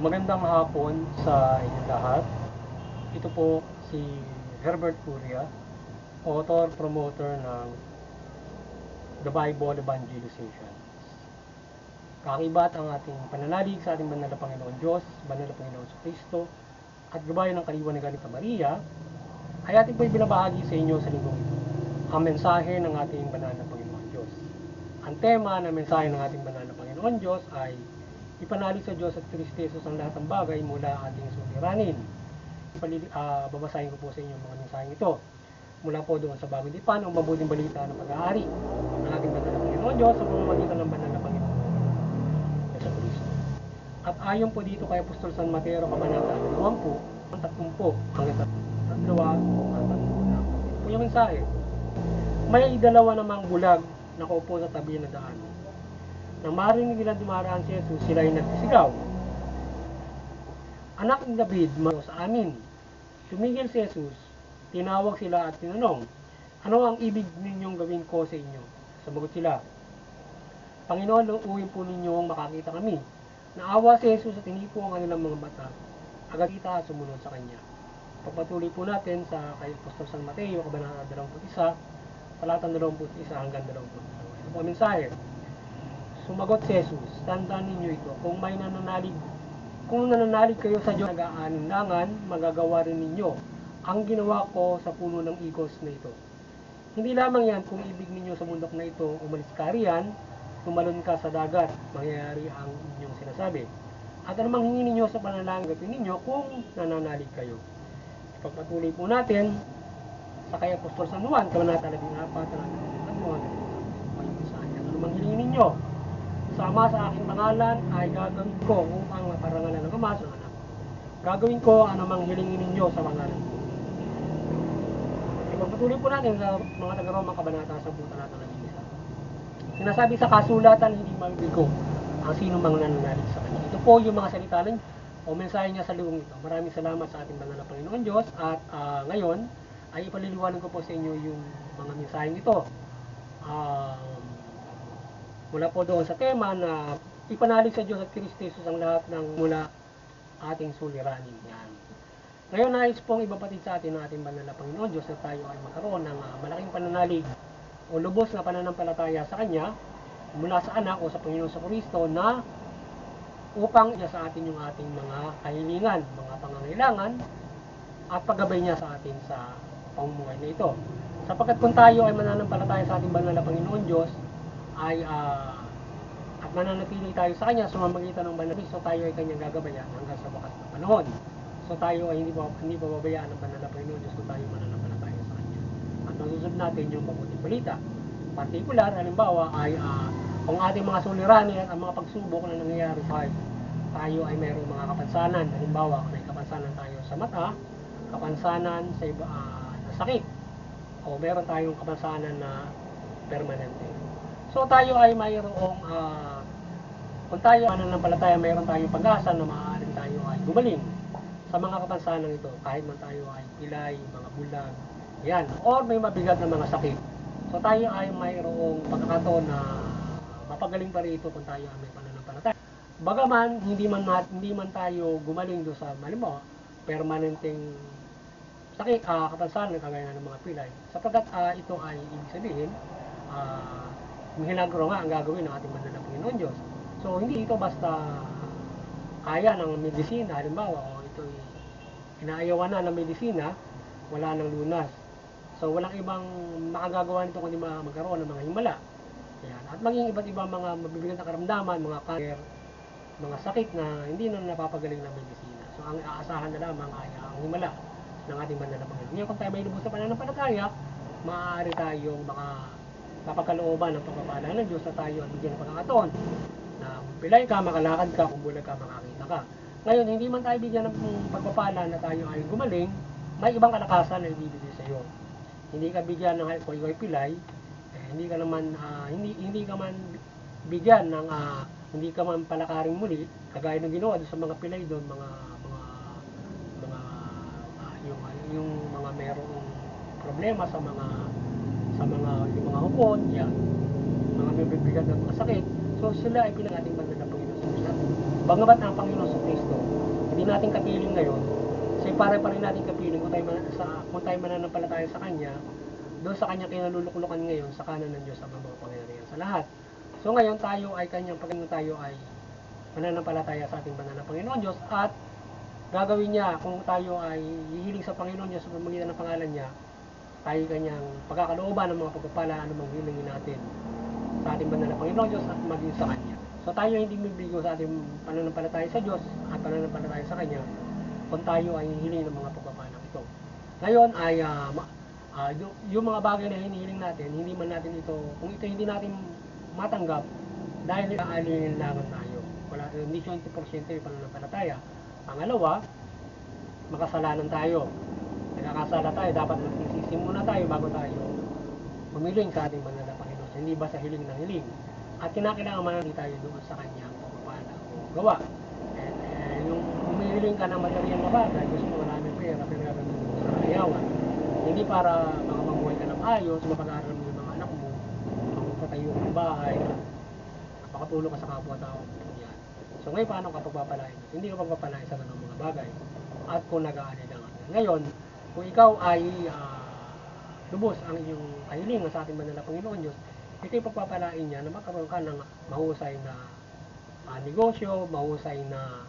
Magandang hapon sa inyong lahat. Ito po si Herbert Curia, author, promoter ng The Bible Evangelization. Kakibat ang ating pananalig sa ating banal na Panginoon Diyos, banal na Panginoon sa Kristo, at gabayan ng kaliwanagan ni Maria, ay ating po'y binabahagi sa inyo sa linggong ito, ang mensahe ng ating banal na Panginoon Diyos. Ang tema ng mensahe ng ating banal na Panginoon Diyos ay ipanalig sa Diyos at Kristo Jesus ang lahat ng bagay mula ating suliranin. Babasahin ko po sa inyo mga mensaheng ito mula po doon sa Bagong Tipan o mabuting balita ng pag-aari ng ating banal na Panginoon Diyos sa pamamagitan ng banal na Panginoon sa Kristo. At ayon po dito kay Apostol San Mateo Kabanata 20, 30 hanggang 32 po yung mensahe. May dalawa namang bulag na kaupo sa tabi ng daan. Nang marinig nila dumaraan si Jesus, sila ay nagtisigaw, "Anak ni David, mano sa amin." Tumigil si Jesus, tinawag sila at tinanong, "Ano ang ibig ninyong gawin ko sa inyo?" Sumagot sila, "Panginoon, luuin po ninyong makakita kami." Naawa si Jesus at tinipo ang kanilang mga mata. Agad kita at sumunod sa kanya. Pagpatuloy po natin sa kay Apostol San Mateo, Kabanata 21, talatang 21 hanggang 22. Ito po ang mensahe. Sumagot si Jesus, "Tandaan ninyo ito, kung nananalig kayo sa Diyos nag-aalinlangan, magagawa rin ninyo ang ginawa ko sa puno ng igos na ito. Hindi lamang yan, kung ibig ninyo sa bundok na ito, umalis ka riyan, tumalon ka sa dagat, mangyayari ang inyong sinasabi. At anumang hingin ninyo sa panalangin, gawin ninyo kung nananalig kayo." Pagpatuloy po natin sa kay Apostol San Juan, Kabanata 14, talatang 1. Anumang hilingin ninyo sa Ama sa aking pangalan ay gagawin ko upang maparangalan ng Ama sa anak. Gagawin ko anumang hilingin ninyo sa pangalan ko. Ipagpatuloy po natin sa mga taga-Roma Kabanata 10, talatang 11. Sinasabi sa kasulatan, hindi mabibigo ang sino mang nananalig sa kanya. Ito po yung mga salita o mensahe niya sa luong ito. Maraming salamat sa ating banal na Panginoon Diyos at ngayon ay ipaliliwanag ko po sa inyo yung mga mensaheng ito. Mula po doon sa tema na ipanalig sa Diyos at Kristo Jesus ang lahat ng mula ating suliranin. Yan. Ngayon nais pong ibabatid sa atin ng ating banal na Panginoon Diyos na tayo ay magkaroon ng malaking pananalig o lubos na pananampalataya sa Kanya mula sa anak o sa Panginoon sa Kristo na upang niya sa atin yung ating mga kahilingan, mga pangangailangan at paggabay niya sa atin sa pamumuhay na ito. Sapagkat kung tayo ay mananampalataya sa ating banal na Panginoon Diyos ay at mananatili tayo sa Kanya sa pamamagitan ng banal na Kristo, tayo ay Kanyang gagabayan hanggang sa wakas ng panahon. So tayo ay hindi pababayaan ng banal na Panginoon Diyos kung tayo mananampalataya sa Kanya. At masusunod natin yung mabuting balita. Partikular, halimbawa ay kung ating mga suliranin at ang mga pagsubok na nangyayari tayo ay mayroong mga kapansanan. Halimbawa, may kapansanan tayo sa mata, kapansanan sa iba na sakit, o meron tayong kapansanan na permanente. So tayo ay mayroong kung tayo mananampalataya, mayroon tayong pag-asa na maaaring tayo ay gumaling sa mga kapansanan ito, kahit man tayo ay pilay, mga bulag, yan, or may mabigat na mga sakit. So tayo ay mayroong pagkakataon na mapagaling pa rin ito kung tayo ay may pananampalataya. Bagaman hindi man tayo gumaling do sa halimbawa permanenteng sakit, kapansanan kagaya ng mga pilay, sapagkat ito ay ibig sabihin milagro nga ang gagawin ng ating banal na Panginoon Diyos. So hindi ito basta kaya ng medisina, halimbawa, o ito inaayawan na ng medisina, wala nang lunas. So walang ibang makagagawa nito kundi magkaroon ng mga himala. Ayan. At maging iba't ibang mga mabibigat na karamdaman, mga cancer, mga sakit na hindi na napapagaling ng medisina. So ang aasahan na lamang ay ang himala ng ating banal na Panginoon. Ngayon kung tayo may lubos sa pananampalataya, maaari tayong napagkalooban ng pagpapala ng Diyos na tayo at bigyan ng pagkakataon na pilay ka, makalakad ka, kung bulag ka, makakita ka. Ngayon, hindi man tayo bigyan ng pagpapala na tayo ay gumaling, may ibang kalakasan na ibibigay sa iyo. Hindi ka bigyan ng ikaw pilay, hindi ka man bigyan ng hindi ka man palakaring muli, kagaya ng ginawa sa mga pilay doon, yung mga merong problema sa mga yung mga hukon, yan, mga bibigat ng mga sakit. So sila ay pinangating banal na Panginoon sa Kristo. Bagamat ang Panginoon sa Kristo natin kapiling ngayon, kasi pare pa rin natin kapiling kung tayo mananampalataya sa Kanya, doon sa Kanya kinaluluklukan ngayon sa kanan ng Diyos ang mga pangyarihan sa lahat. So ngayon tayo ay Kanyang pagkain tayo ay mananampalataya sa ating banal na Panginoon Diyos at gagawin niya kung tayo ay hihiling sa Panginoon Diyos sa pamamagitan ng pangalan niya, tayo Kanyang pagkakalooban ng mga pagpapala anumang hilingin natin sa ating banal na Panginoon Diyos at maging sa Kanya. So tayo hindi bibigo sa ating pananampalataya sa Diyos at pananampalataya sa Kanya kung tayo ay hihiling ng mga pagpapala ito. Ngayon ay yung mga bagay na hinihiling natin, hindi man natin ito, kung ito hindi natin matanggap dahil aalinlangan tayo. Wala, hindi 20% yung pananampalataya. Pangalawa, makasalanan tayo. Nagkakasala tayo, dapat magsisisi muna tayo bago tayo humiling sa ating banal na Panginoon. Hindi ba sa hiling ng hiling? At kinakailangan manali tayo doon sa kanyang pagpapala o gawa. Yung humihiling ka ng material na bagay, gusto mo maraming pera, pero gagawin mo sa ayawan. Hindi para makapabuhay ka ng ayos, mapag-aaral mo yung mga anak mo, makapatayo ng bahay, makatulong ka sa kapwa-tao. Yan. So ngayon, paano ka pagpapalain? Hindi ka pagpapalain sa ganung mga bagay. At kung nag-aalay lang. Ngayon, kung ikaw ay lubos ang iyong kahilingan sa ating banal na Panginoon Diyos, ito'y pagpapalain niya na magkaroon ka ng mahusay na negosyo, mahusay na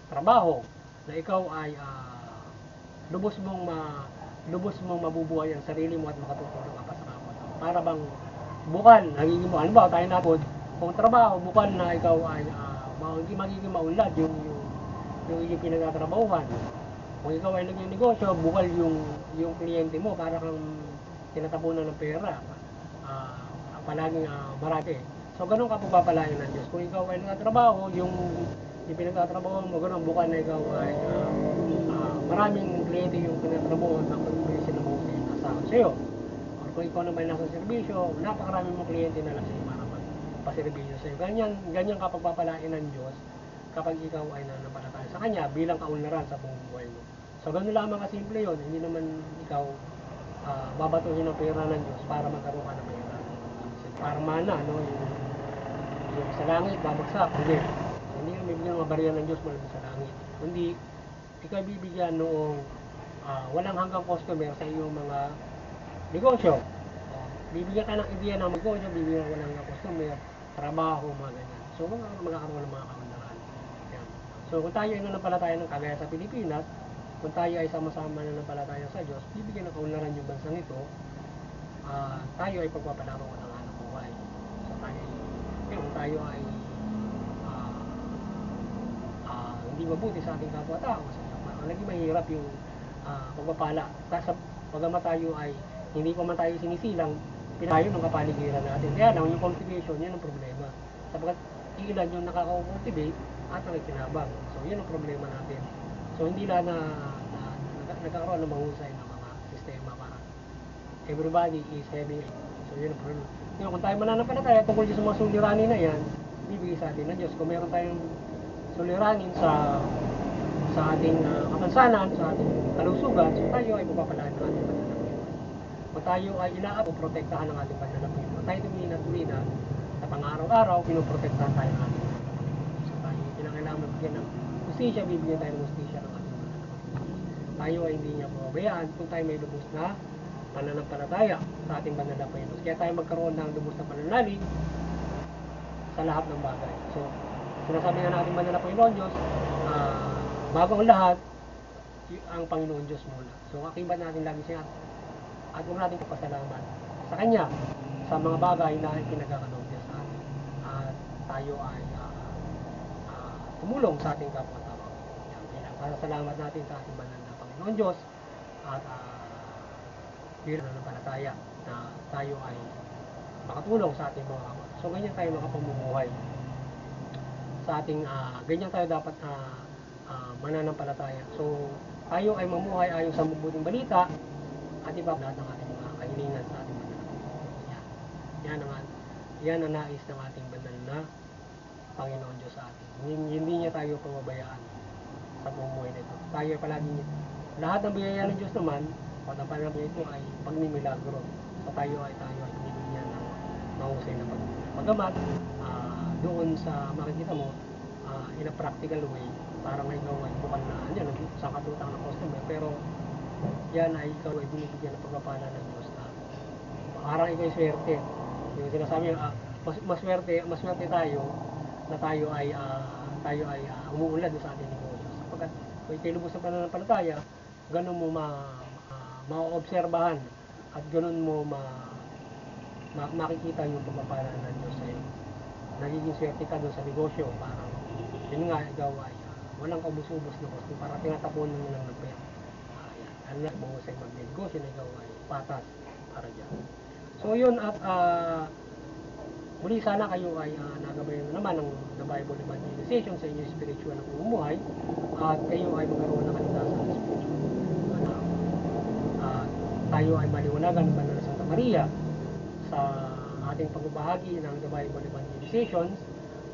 trabaho, na ikaw ay lubos mong mabubuhay ang sarili mo at makatutulong ka pa sa kapwa. Para bang bukal, nagiging mo, halimbawa tayo napod, kung trabaho, bukal na ikaw ay magiging maunlad yung iyong pinagtatrabahuhan. Kung ikaw ay negosyo, bukal yung kliyente mo para kang tinatapunan ng pera. Palaging marami. So ganun ka pagpapalain ng Diyos. Kung ikaw ay nagtatrabaho, yung pinagtatrabaho mo, ganun bukal na ikaw ay maraming kliyente yung pinagtatrabaho na pag-pwede sila mahusay na sahod sa'yo. Or kung ikaw naman nasa serbisyo, napakarami mong kliyente na lang sa'yo para magpaserbisyo sa'yo. Ganyan ka pagpapalain ng Diyos kapag ikaw ay nanampalataya sa Kanya bilang kaunlaran sa buhay mo. So ganun lamang kasimple yun. Hindi naman ikaw babatuhin ng pera ng Diyos para magkaroon ka ng pera. Para mana, no? Yung sa langit, babagsak. Hindi. Hindi ka bibigyan ng mga barya ng Diyos mula sa langit. Kundi, ikaw bibigyan noong walang hanggang customer sa iyong mga negosyo. Bibigyan ka ng ideya ng negosyo, bibigyan ng walang hanggang customer, trabaho, mga ganyan. So, magkakaroon ng mga kaunlaran. So, kung tayo ay nanampalataya ng kagaya sa Pilipinas, kung tayo ay sama-sama nanampalataya sa Diyos, bibigyan ng kaunlaran yung bansang ito, tayo ay pagpapalaro ng hanap buhay. So, kung tayo ay hindi mabuti sa ating kapwa-tao, naging mahirap yung pagpapala. Pagama tayo ay hindi pa man tayo sinisilang, pinayo ng kapaligiran natin. Kaya lang, yung cultivation, yan ang problema. Sapagkat ilan yung nakaka-cultivate at nakikinabang. So, yan ang problema natin. So, hindi lang nagkakaroon ng mahusay ng mga sistema para everybody is having it. So, yun ang problema. Ngayon, kung tayo mananampalataya tungkol sa mga suliranin na yan, bibigay sa atin ng Diyos. Kung meron tayong suliranin sa ating kapansanan, sa ating kalusugan, so tayo ay mapapalaan ng ating banal na Panginoon. Kung tayo ay inaapo, protektahan ng ating banal na Panginoon. Tayo tumina sa pang-araw-araw, pinoprotektahan tayo ng ating banal na Panginoon. So tayo kinakailangan magbigyan ng justisya, bibigyan tayo ng justisya ng ating banal na Panginoon. Tayo ay hindi niya pababayaan kung tayo may lubos na pananampalataya sa ating banal na Panginoon. Kaya tayo magkaroon ng lubos na pananalig sa lahat ng bagay. So, sinasabi nga natin banal na Panginoon Diyos, bago ang lahat, ang Panginoon Diyos muna. So, akibat natin lagi siya at huwag natin kapasalamat sa Kanya sa mga bagay na pinagkakaloob niya sa atin. At tayo ay tumulong sa ating kapwa-tao. Pasasalamat natin sa ating banal na Panginoon Diyos at bilang ng palataya na tayo ay makatulong sa ating mga kapwa. So, ganyan tayo makapamumuhay sa ating, ganyan tayo dapat mananampalataya. So, tayo ay mamuhay ayon sa mabuting balita at iba lahat ng ating mga kahilingan sa ating banal na Panginoon. Yan ang nais ng ating banal na Panginoon Diyos sa atin. Hindi niya tayo pababayaan sa bumuhay nito. Tayo ay palagi lahat ng biyaya ng Diyos naman, at ang panahon ito ay pagmimilagro. So tayo ay binibigyan ng mahusay na paggamat. Doon sa makikita mo, in a practical way, parang ikaw ay bukal na yan, sa katutang ng customer, pero yan ay ikaw ay binibigyan ng pagpapala ng Diyos na parang ikaw ay swerte. Yung sinasabi, maswerte tayo na tayo ay umuunlad sa ating negosyo. Sapagkat kung ito'y lubos sa pananampalataya, ganun mo maoobserbahan at ganun mo makikita yung pagpapala ng Diyos sa'yo. Nagiging swerte ka doon sa negosyo, parang yun nga, ikaw ay walang kaubos-ubos na gusto, parang tinatapunan mo lang ng pera. Ano na, mahusay mag-negosyo na ikaw ay patas para dyan. So yun, at muli sana kayo ay nagabayan na naman ng The Bible Evangelization sa inyong spiritual na pumumuhay at kayo ay magkaroon ng kaligtasan sa spiritual. Tayo ay maliwanagan ng Banal na Santa Maria sa ating pagbabahagi ng The Bible Evangelization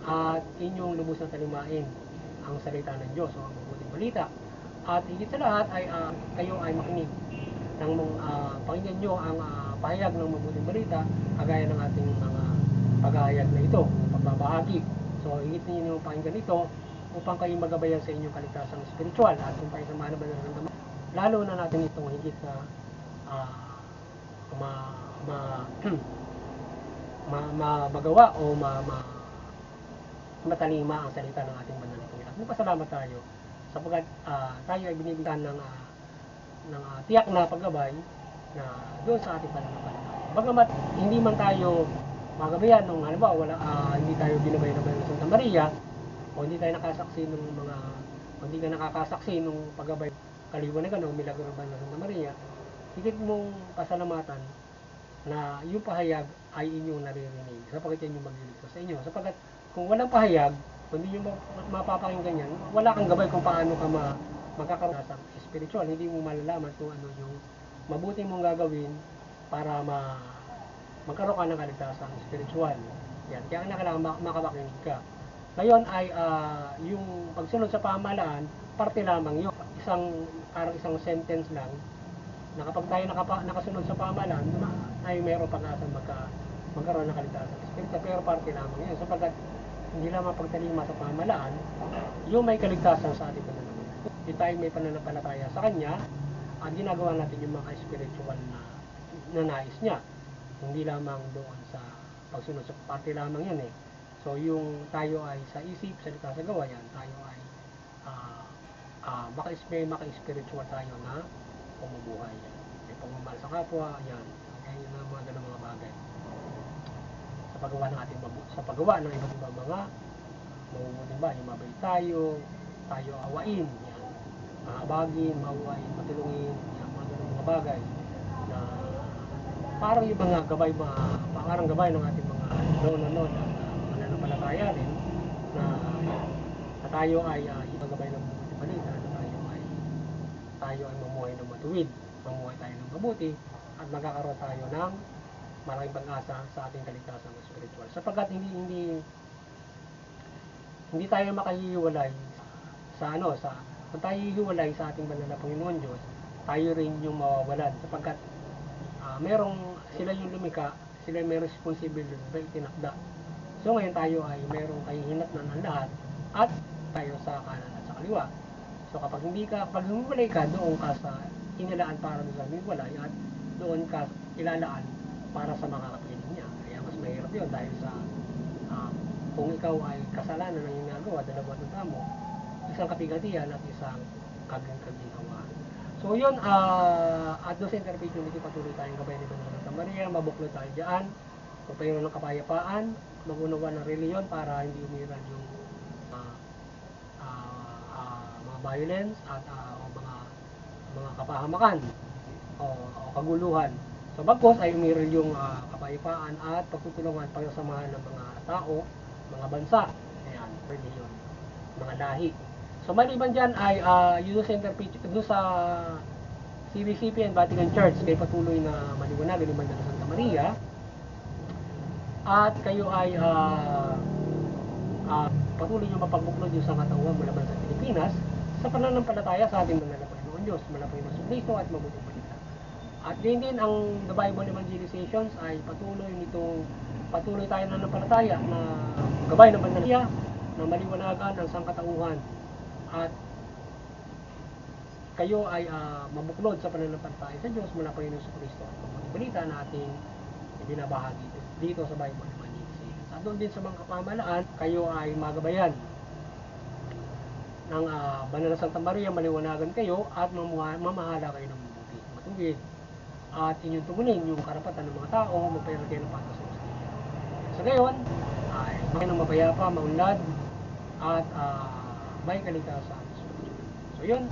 at inyong lubos na talimain ang salita ng Diyos o ang mabuting balita. At higit sa lahat ay kayo ay makinig ng pakinggan nyo ang pahayag ng mabuting balita kagaya ng ating mga paghahayag na ito, pagbabahagi. So higit ninyo pakinggan ito upang kayo magabayan sa inyong kaligtasang spiritual at kung tayo samahan ba ng lalo na natin itong higit na magawa o matalima ang salita ng ating banal na Panginoon. Magpasalamat tayo sapagkat tayo ay binibigyan ng tiyak na paggabay na doon sa ating pananampalataya. Bagamat hindi man tayo magabayan nung halimbawa hindi tayo ginabayan ng Banal na Santa Maria o hindi tayo nakasaksi ng hindi ka nakakasaksi nung paggabay kaliwanagan o milagro ng Banal na Santa Maria, higit mong pasalamatan na yung pahayag ay inyong naririnig sapagkat yan yung magliligtas sa inyo. Sapagkat kung walang pahayag, kung hindi nyo mapapakinggan yan, wala kang gabay kung paano ka magkakaroon sa spiritual. Hindi mo malalaman kung ano yung mabuti mong gagawin para magkaroon ka ng kaligtasan spiritual. Yan. Kaya kailangan makapakinig ka. Ngayon ay yung pagsunod sa pamahalaan, parte lamang yun. Parang isang sentence lang na kapag tayo nakasunod sa pamahalaan, ay mayroon pag-asa magkaroon ng kaligtasan spiritual. Pero parte lamang yun. Sapagkat hindi lamang pagtalima sa pamahalaan, yung may kaligtasan sa ating pananampalataya. Yung tayo may pananampalataya sa Kanya, at ginagawa natin yung mga spiritual na nais niya. Hindi lamang doon sa pagsunod sa parte lamang yun eh. So yung tayo ay sa isip, salita, sa gawa yan, tayo ay maka-spiritual tayo na pumubuhay. May pagmamahal sa kapwa, yan. Kaya yun ang mga ganang mga bagay. Sa paggawa ng iba't ibang mga mabubuting ba, yung mabait tayo awain, yan. Mahabagin, mauwain, matulungin, yan, mga ganang mga bagay na parang yung mga gabay ng ating mga noon at mananampalataya rin na tayo ay ipagabay ng mabuting balita na tayo ay mamuhay ng matuwid, mamuhay tayo ng mabuti at magkakaroon tayo ng malaking pag-asa sa ating kaligtasan spiritual. Sapagkat hindi tayo makahihiwalay kung tayo hihiwalay sa ating banal na Panginoon Diyos, tayo rin yung mawawalan sapagkat sila yung lumika, sila may responsibility na itinakda. So ngayon tayo ay mayroong kahihinatnan ng lahat at tayo sa kanan at sa kaliwa. So kapag humiwalay ka, doon ka sa inilaan para sa humiwalay at doon ka ilalaan para sa mga kapiling niya. Kaya mas mahirap yun dahil sa kung ikaw ay kasalanan ng ginagawa, dalawang tamo, isang kapigatian at isang kaginawa. So yun, at doon sa interpretation dito patuloy tayong gabay ni Banal na Santa Maria, mabuklo tayo dyan, magpayon ng kapayapaan, mag-unawa ng reliyon para hindi umiral yung mga violence at mga kapahamakan o kaguluhan. So bagkos ay umiral yung kapayapaan at pagtutulungan, pagsasamahan ng mga tao, mga bansa, ayan, reliyon, mga lahi. So maliban dyan ay yun sa CBCP and Vatican Church kay patuloy na maliwanagan ni Banal na Santa Maria at kayo ay patuloy nyo mapagbuklod yung sa katauhan mula sa Pilipinas sa pananampalataya sa ating banal na Panginoon Diyos, malapay na Kristo at mabuting balita. At din ang The Bible Evangelizations ay patuloy tayo na nampalataya na gabay ng Banal na na maliwanagan ang sangkatauhan at kayo ay mabuklod sa pananampalataya sa Diyos mula Panginoon sa Kristo at mga balita na ating binabahagi dito sa Bible Evangelism. At doon din sa mga kapamahalaan, kayo ay magabayan ng Banal na Santa Maria, maliwanagan kayo at mamahala kayo ng mabuti, matuwid, at inyong tugunin yung karapatan ng mga tao, magpayari kayo ng patas sa justisya. Sa gayon, ay makinang mapayapa, maunlad, at may kaligtasan. So yun,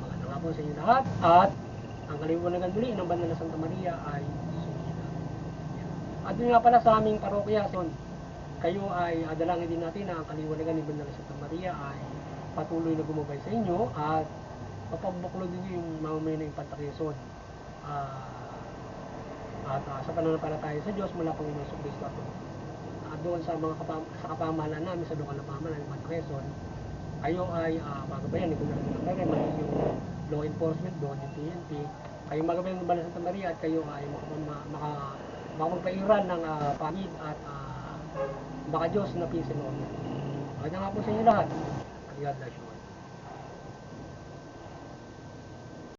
maganda nga po sa inyo lahat, at ang kaliwanagan muli ng Banal na Santa Maria ay sumida. At yun nga pala sa aming parokya, son, kayo ay adalangin din natin na ang kaliwanagan ni Banal na Santa Maria ay patuloy na gumabay sa inyo at mapabuklod din yung mamamay na impantakason at sa pananampalataya sa Diyos mula Panginoon sa Kristo at doon sa mga kapamahalaan namin sa lokal na pamahalaan ng Quezon, kayo ay magabayan ni Banal na Santa Maria, mali yung law enforcement doon, yung PNP, kayo magabayan ng Banal na Santa Maria at kayo ay makapagpairan ng pamid at baka Diyos na peace and honor. Kanya nga po sa inyo lahat. God bless you.